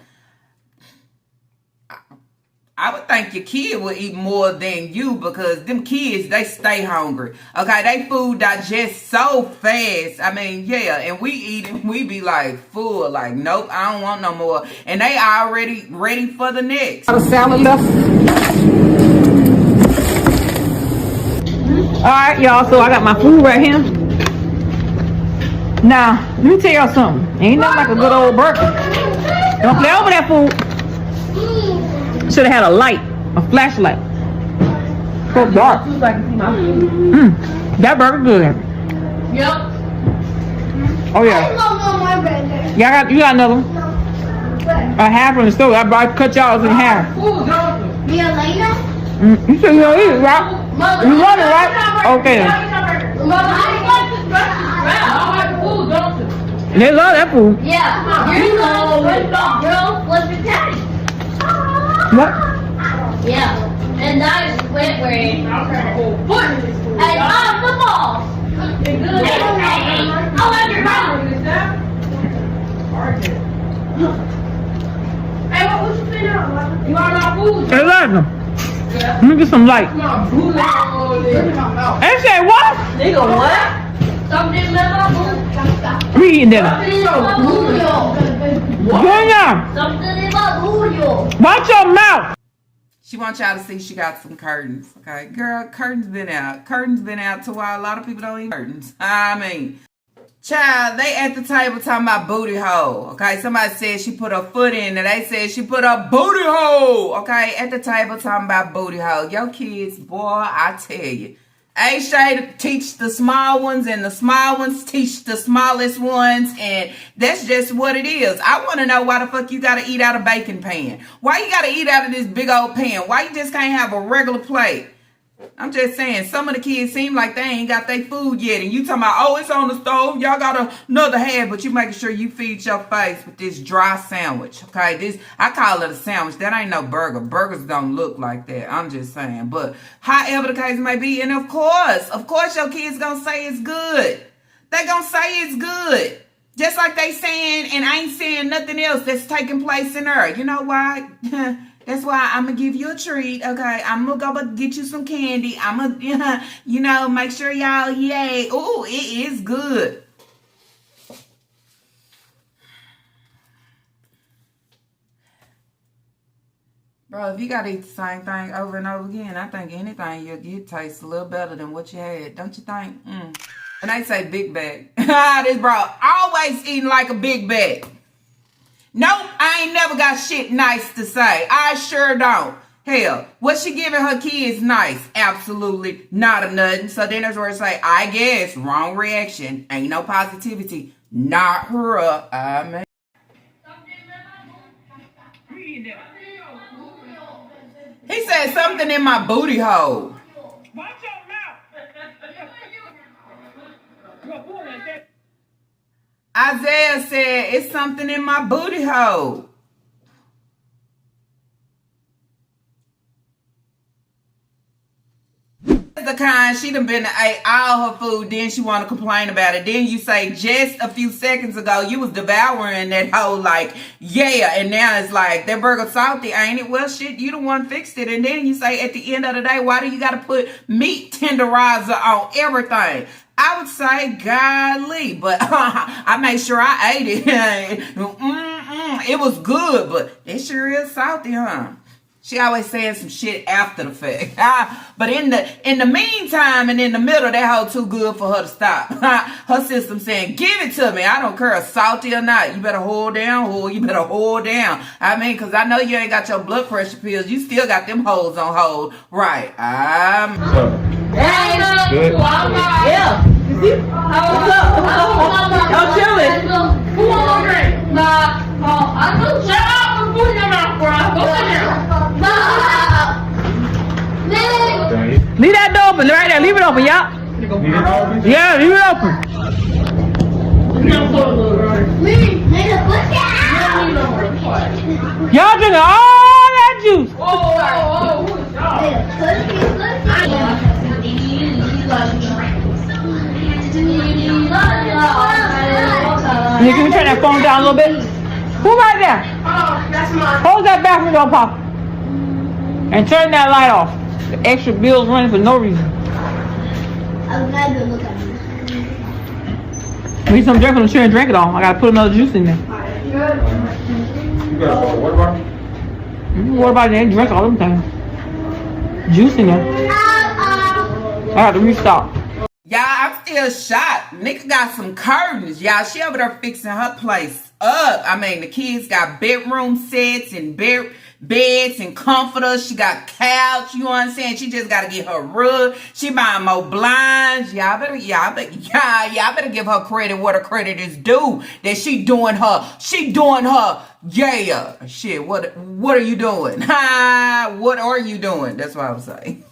I would think your kid will eat more than you, because them kids, they stay hungry. Okay, they food digests so fast. I mean, yeah, and we eat and we be like full, like, nope, I don't want no more. And they already ready for the next. A salad left. Alright, y'all, so I got my food right here. Now, let me tell y'all something. Ain't nothing like a good old burger. Don't play over that food. Should have had a light, a flashlight. So dark. That burger good. Yep. Oh yeah. Yeah, you got another one. A half from the store. I brought cut y'all in half. Yeah, later. You said you don't eat it, right? You want it, right? Okay. They love that food. Yeah. You know, girl, what's your daddy? What? Yeah. And now it's wet wearing. And off the ball. I like your mouth. Hey, what was you saying now? You want my food? They love them. Let me get some light. They say what? Nigga, what? Something in my food. We eating dinner. Something in my food. Junior, Something in my food. watch your mouth. She wants y'all to see she got some curtains. Okay, girl, curtains been out. Curtains been out to why a lot of people don't eat curtains. I mean, child, they at the table talking about booty hole. Okay, somebody said she put her foot in and they said she put her booty hole. Okay, at the table talking about booty hole. Your kids, boy, I tell you. Ain't Shay teach the small ones and the small ones teach the smallest ones, and that's just what it is. I want to know why the fuck you gotta eat out of baking pan. Why you gotta eat out of this big old pan? Why you just can't have a regular plate? I'm just saying, some of the kids seem like they ain't got their food yet, and you talking about, oh, it's on the stove, y'all got another half, but you making sure you feed your face with this dry sandwich, okay? This, I call it a sandwich. That ain't no burger. Burgers don't look like that. I'm just saying, but however the case may be, and of course your kids gonna say it's good. They gonna say it's good. Just like they saying, and I ain't saying nothing else that's taking place in her. You know why? That's why I'm going to give you a treat, okay? I'm going to go get you some candy. I'm going to, you know, make sure y'all, yay. Ooh, it is good. Bro, if you got to eat the same thing over and over again, I think anything you'll get tastes a little better than what you had. Don't you think? And they say big bag. This bro always eating like a big bag. Nope, I ain't never got shit nice to say. I sure don't. Hell, what she giving her kids nice? Absolutely not a nothing. So then there's where it's like, I guess, wrong reaction. Ain't no positivity. Not her. I mean. He said something in my booty hole. Watch your mouth. Isaiah said, it's something in my booty hole. The kind she done been to ate all her food, then she want to complain about it. Then you say just a few seconds ago you was devouring that whole like, yeah, and now it's like that burger salty, ain't it? Well, shit, you the one fixed it. And then you say at the end of the day, why do you got to put meat tenderizer on everything? I would say godly, but I made sure I ate it. It was good, but it sure is salty, huh? She always saying some shit after the fact. But in the meantime and in the middle, that hoe too good for her to stop. Her system saying, give it to me. I don't care if salty or not. You better hold down, you better hold down. I mean, because I know you ain't got your blood pressure pills. You still got them hoes on hold. Right. Good. Yeah. What's up? Y'all chilling? Who want more drink? Nah. I know. Shut up and put in your mouth, bro. Go in there. Leave that door open right there. Leave it open, y'all. Yeah, leave it open. Y'all drinking all that juice. Can we turn that phone down a little bit? Who right there? Oh, that's mine. Hold that bathroom door, Pop. And turn that light off. The extra bills running for no reason. I'm glad to look at me. Need some drink on the chair and drink it all. I gotta put another juice in there. You got a water bottle? What about that? Drink all them things. Juice in there. I got to restock. Y'all, I'm still shocked. Nika got some curtains, y'all. She over there fixing her place up. I mean, the kids got bedroom sets and beds and comforters. She got couch, you know what I'm saying? She just got to get her rug. She buying more blinds. Y'all better give her credit what her credit is due. That she doing her, yeah. Shit, what are you doing? What are you doing? That's what I was saying.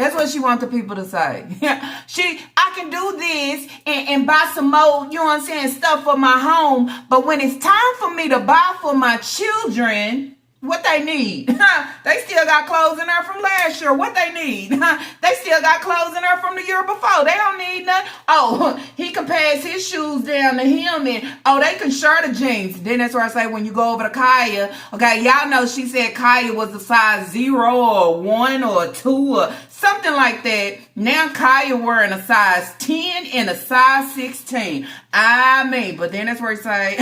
That's what she wants the people to say. I can do this and buy some more, you know what I'm saying, stuff for my home. But when it's time for me to buy for my children, what they need? They still got clothes in there from last year. What they need? They still got clothes in there from the year before. They don't need nothing. Oh, he can pass his shoes down to him, and they can share the jeans. Then that's where I say when you go over to Kaya, okay, y'all know she said Kaya was a size 0 or 1 or 2 or something like that. Now Kaya wearing a size 10 and a size 16. I mean, but then that's where I say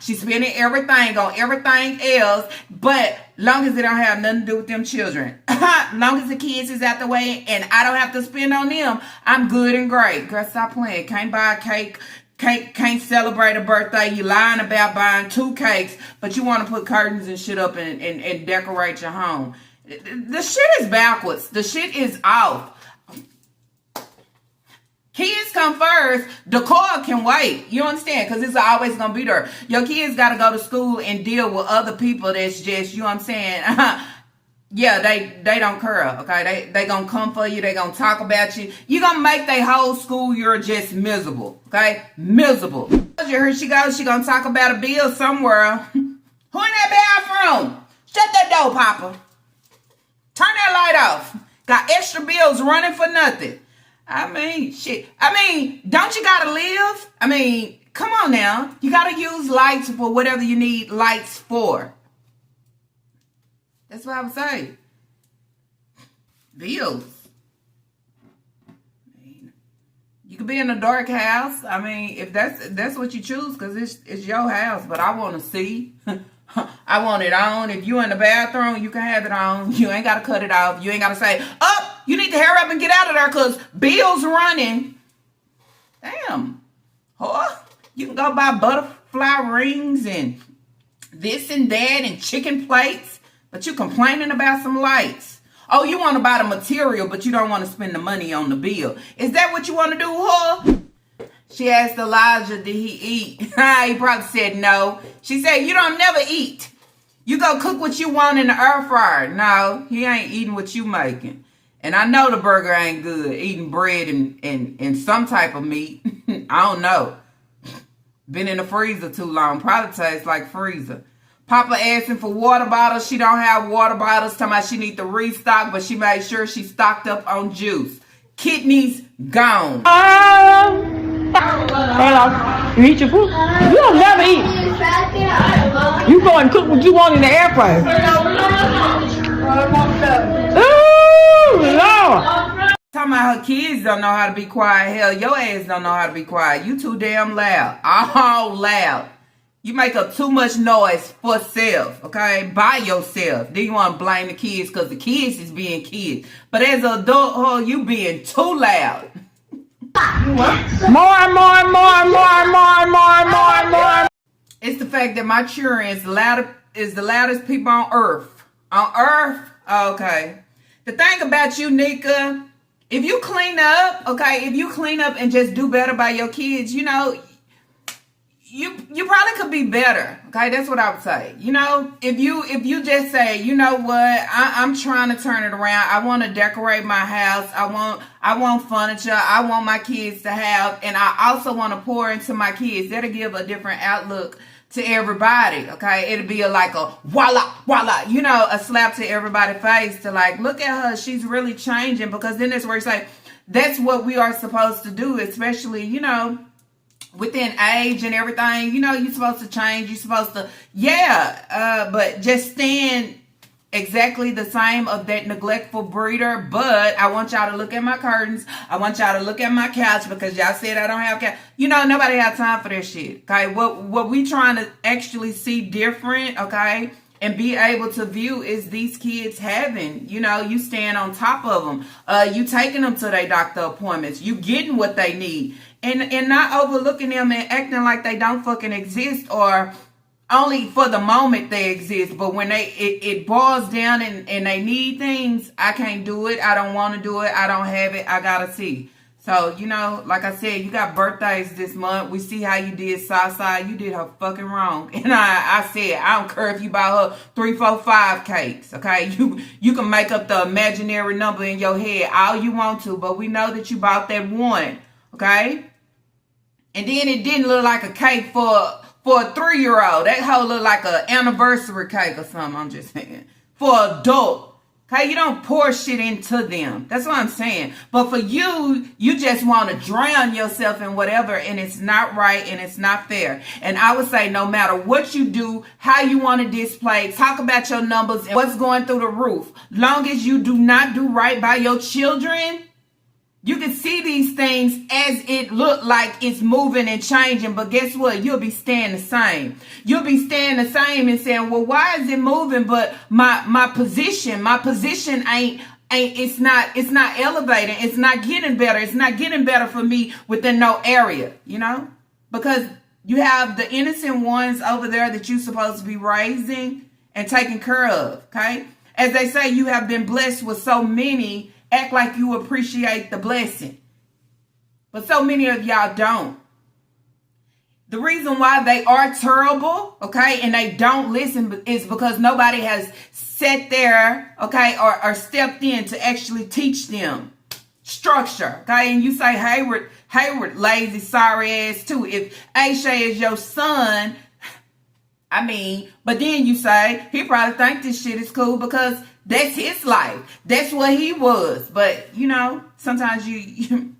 she's spending everything on everything else, but long as it don't have nothing to do with them children. Long as the kids is out the way and I don't have to spend on them, I'm good and great. Girl, stop playing. Can't buy a cake. Can't celebrate a birthday. You lying about buying 2 cakes, but you want to put curtains and shit up and decorate your home. The shit is backwards. The shit is off. Kids come first. Decor can wait. You understand? Because it's always going to be there. Your kids got to go to school and deal with other people that's just, you know what I'm saying? Yeah, they don't care, okay? They going to come for you. They going to talk about you. You're going to make their whole school year just miserable, okay? Miserable. Here she goes. She going to talk about a bill somewhere. Who in that bathroom? Shut that door, Papa. Turn that light off. Got extra bills running for nothing. I mean, shit. I mean, don't you gotta live? I mean, come on now. You gotta use lights for whatever you need lights for. That's what I would say. Bills. I mean, you could be in a dark house. I mean, if that's what you choose, because it's your house. But I want to see. I want it on. If you in the bathroom, you can have it on. You ain't got to cut it off. You ain't got to say, you need to hurry up and get out of there because bill's running. Damn. You can go buy butterfly rings and this and that and chicken plates, but you complaining about some lights. Oh, you want to buy the material, but you don't want to spend the money on the bill. Is that what you want to do, huh? She asked Elijah, did he eat? He probably said no. She said, you don't never eat. You go cook what you want in the air fryer. No, he ain't eating what you making. And I know the burger ain't good, eating bread and some type of meat. I don't know. Been in the freezer too long. Probably tastes like freezer. Papa asking for water bottles. She don't have water bottles. Talking about she need to restock, but she made sure she stocked up on juice. Kidneys gone. Hello. You eat your food? You don't never eat. You go and cook what you want in the air fryer. Ooh, Lord. Talking about her kids don't know how to be quiet. Hell, your ass don't know how to be quiet. You too damn loud. All loud. You make up too much noise for self, okay? By yourself. Then you want to blame the kids because the kids is being kids. But as an adult, you being too loud. More. It's the fact that my children is the loudest people on earth. On earth? Okay. The thing about you, Nika, if you clean up, okay, if you clean up and just do better by your kids, you know, you probably could be better. Okay, that's what I would say. You know, if you just say, you know what, I'm trying to turn it around. I want to decorate my house. I want furniture. I want my kids to have, and I also want to pour into my kids. That'll give a different outlook to everybody. Okay, it'll be like a voila, you know, a slap to everybody's face to like, look at her. She's really changing, because then that's where you say, that's what we are supposed to do, especially, you know, within age and everything. You know, you're supposed to change. You're supposed to, but just stand exactly the same of that neglectful breeder. But I want y'all to look at my curtains. I want y'all to look at my couch, because y'all said I don't have couch. You know, nobody has time for that shit. Okay, what we trying to actually see different, okay, and be able to view is these kids having, you know, you stand on top of them. You taking them to their doctor appointments. You getting what they need. And not overlooking them and acting like they don't fucking exist, or only for the moment they exist. But when it boils down and they need things, I can't do it. I don't want to do it. I don't have it. I gotta see. So, you know, like I said, you got birthdays this month. We see how you did Sasa. You did her fucking wrong. And I said, I don't care if you buy her 3, 4, 5 cakes, okay? You can make up the imaginary number in your head all you want to, but we know that you bought that one, okay? And then it didn't look like a cake for a 3-year-old. That hoe looked like an anniversary cake or something, I'm just saying. For an adult. Okay, you don't pour shit into them. That's what I'm saying. But for you, you just want to drown yourself in whatever, and it's not right and it's not fair. And I would say no matter what you do, how you want to display, talk about your numbers and what's going through the roof. Long as you do not do right by your children, you can see these things as it look like it's moving and changing, but guess what? You'll be staying the same. You'll be staying the same and saying, well, why is it moving? But my position ain't it's not elevating. It's not getting better. It's not getting better for me within no area, you know, because you have the innocent ones over there that you're supposed to be raising and taking care of. Okay. As they say, you have been blessed with so many. Act like you appreciate the blessing. But so many of y'all don't. The reason why they are terrible, okay, and they don't listen is because nobody has sat there, okay, or stepped in to actually teach them structure, okay? And you say Hayward, lazy, sorry ass too. If Aisha is your son, I mean, but then you say he probably think this shit is cool because that's his life. That's what he was. But, you know, sometimes you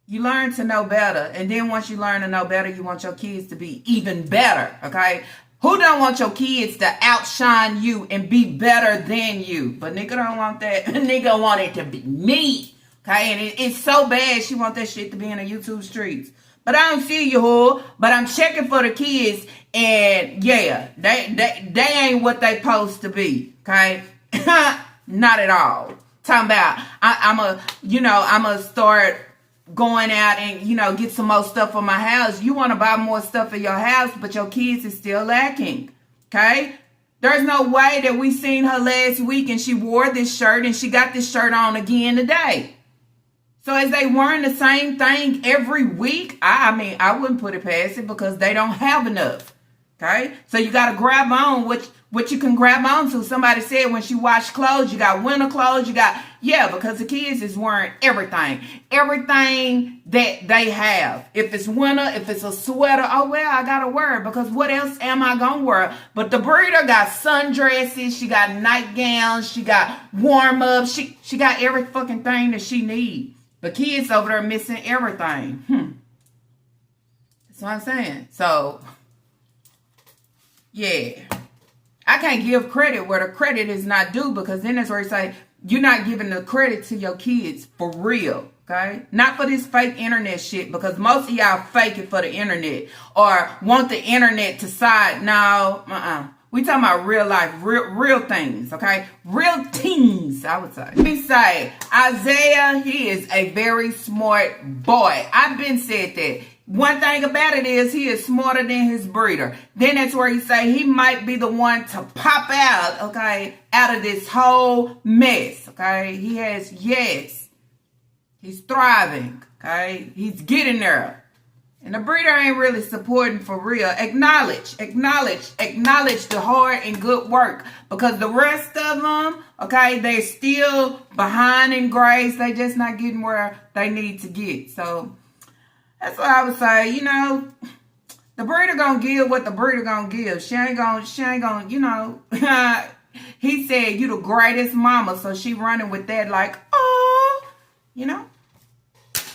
learn to know better. And then once you learn to know better, you want your kids to be even better, okay? Who don't want your kids to outshine you and be better than you? But nigga don't want that. Nigga want it to be me, okay? And it's so bad she want that shit to be in the YouTube streets. But I don't see you, whore. But I'm checking for the kids. And yeah, they ain't what they supposed to be. Okay? Not at all. Talking about I'm a start going out and, you know, get some more stuff for my house. You want to buy more stuff for your house, but your kids is still lacking. Okay? There's no way that we seen her last week and she wore this shirt and she got this shirt on again today. So as they wearing the same thing every week, I mean, I wouldn't put it past it because they don't have enough. Okay? So you got to grab on what you can grab on to. Somebody said when she washed clothes, you got winter clothes, because the kids is wearing everything. Everything that they have. If it's winter, if it's a sweater, oh, well, I got to wear it because what else am I going to wear? But the breeder got sundresses, she got nightgowns, she got warm-ups, she got every fucking thing that she needs. The kids over there missing everything. That's what I'm saying. So, yeah. I can't give credit where the credit is not due because then that's where you say you're not giving the credit to your kids for real. Okay? Not for this fake internet shit because most of y'all fake it for the internet or want the internet to side. No, We talking about real life, real things, okay? Real things, I would say. Let me say, Isaiah, he is a very smart boy. I've been said that. One thing about it is he is smarter than his breeder. Then that's where you say he might be the one to pop out, okay, out of this whole mess, okay? He's thriving, okay? He's getting there. And the breeder ain't really supporting for real. Acknowledge the hard and good work. Because the rest of them, okay, they're still behind in grades. They just not getting where they need to get. So that's what I would say. You know, the breeder gonna give what the breeder gonna give. She ain't gonna, you know. He said, you the greatest mama. So she running with that like, oh, you know.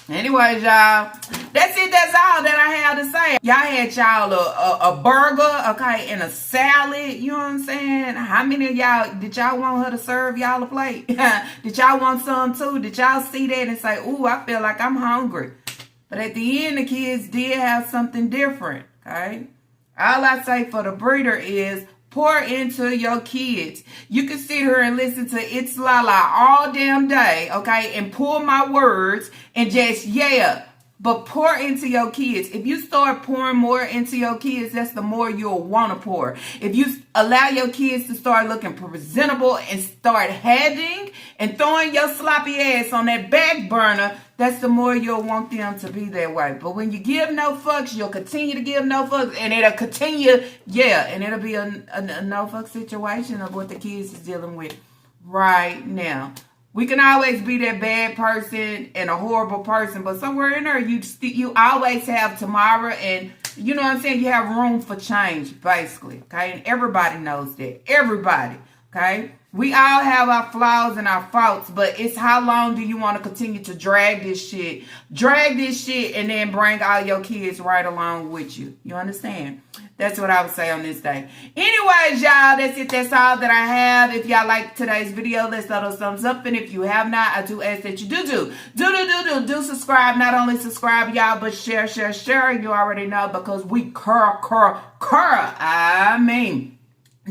Anyways, y'all, that's it. That's all that I have to say. Y'all had y'all a burger, okay, and a salad. You know what I'm saying? How many of y'all, did y'all want her to serve y'all a plate? Did y'all want some too? Did y'all see that and say, ooh, I feel like I'm hungry? But at the end, the kids did have something different, okay? All I say for the breeder is pour into your kids. You can sit here and listen to It's Lala all damn day, okay? And pull my words and just, but pour into your kids. If you start pouring more into your kids, that's the more you'll want to pour. If you allow your kids to start looking presentable and start having and throwing your sloppy ass on that back burner, that's the more you'll want them to be that way. But when you give no fucks, you'll continue to give no fucks, and it'll continue, and it'll be a no fuck situation of what the kids is dealing with right now. We can always be that bad person and a horrible person, but somewhere in there, you always have tomorrow, and you know what I'm saying? You have room for change, basically, okay? And everybody knows that. Everybody, okay? We all have our flaws and our faults, but it's how long do you want to continue to drag this shit? Drag this shit and then bring all your kids right along with you. You understand? That's what I would say on this day. Anyways, y'all, that's it. That's all that I have. If y'all like today's video, let's throw those thumbs up. And if you have not, I do ask that you do subscribe. Not only subscribe, y'all, but share. You already know, because we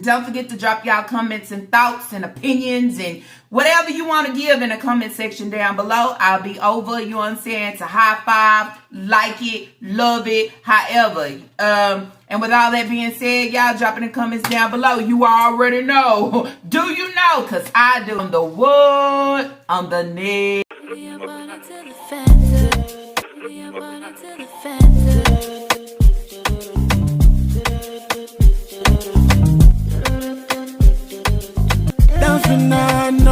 don't forget to drop y'all comments and thoughts and opinions and whatever you want to give in the comment section down below. I'll be over, you know what I'm saying, to high five, like it, love it, however. And with all that being said, y'all drop in the comments down below. You already know. Do you know? Because I do. On the wood, on the net. Now